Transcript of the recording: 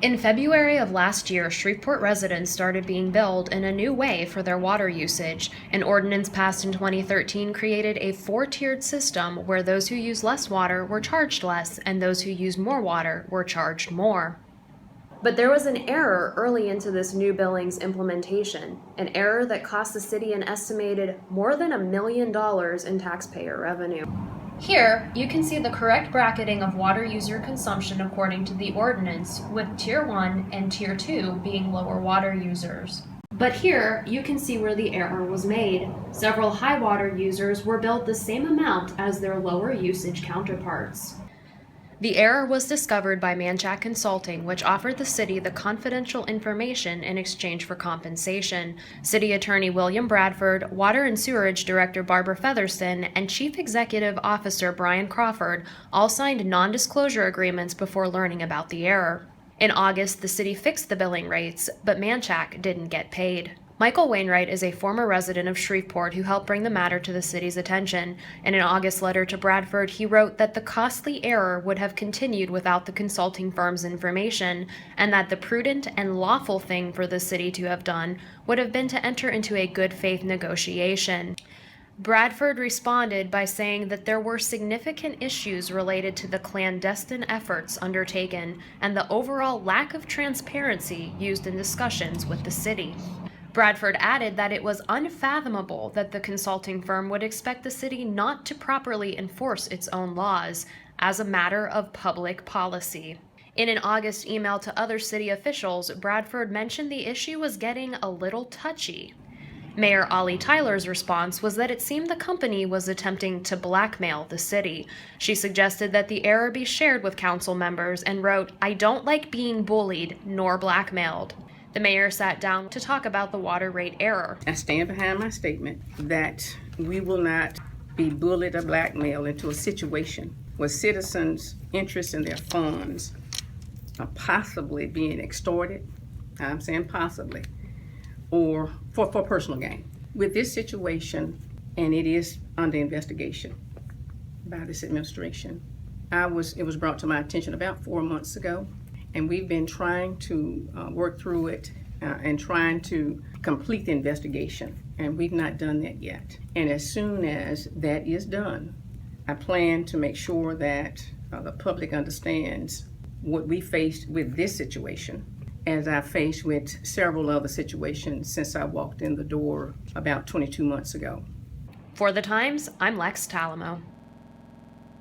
In February of last year, Shreveport residents started being billed in a new way for their water usage. An ordinance passed in 2013 created a four-tiered system where those who use less water were charged less and those who use more water were charged more. But there was an error early into this new billing's implementation, an error that cost the city an estimated more than $1 million in taxpayer revenue. Here, you can see the correct bracketing of water user consumption according to the ordinance, with Tier 1 and Tier 2 being lower water users. But here, you can see where the error was made. Several high water users were billed the same amount as their lower usage counterparts. The error was discovered by Manchac Consulting, which offered the city the confidential information in exchange for compensation. City Attorney William Bradford, Water and Sewerage Director Barbara Featherston, and Chief Executive Officer Brian Crawford all signed non-disclosure agreements before learning about the error. In August, the city fixed the billing rates, but Manchac didn't get paid. Michael Wainwright is a former resident of Shreveport who helped bring the matter to the city's attention. In an August letter to Bradford, he wrote that the costly error would have continued without the consulting firm's information, and that the prudent and lawful thing for the city to have done would have been to enter into a good faith negotiation. Bradford responded by saying that there were significant issues related to the clandestine efforts undertaken and the overall lack of transparency used in discussions with the city. Bradford added that it was unfathomable that the consulting firm would expect the city not to properly enforce its own laws as a matter of public policy. In an August email to other city officials, Bradford mentioned the issue was getting a little touchy. Mayor Ollie Tyler's response was that it seemed the company was attempting to blackmail the city. She suggested that the error be shared with council members and wrote, "I don't like being bullied nor blackmailed." The mayor sat down to talk about the water rate error. I stand behind my statement that we will not be bullied or blackmailed into a situation where citizens' interest in their funds are possibly being extorted. I'm saying possibly, or for personal gain. With this situation, and it is under investigation by this administration, it was brought to my attention about 4 months ago, and we've been trying to work through it and trying to complete the investigation, and we've not done that yet. And as soon as that is done, I plan to make sure that the public understands what we faced with this situation, as I faced with several other situations since I walked in the door about 22 months ago. For The Times, I'm Lex Talamo.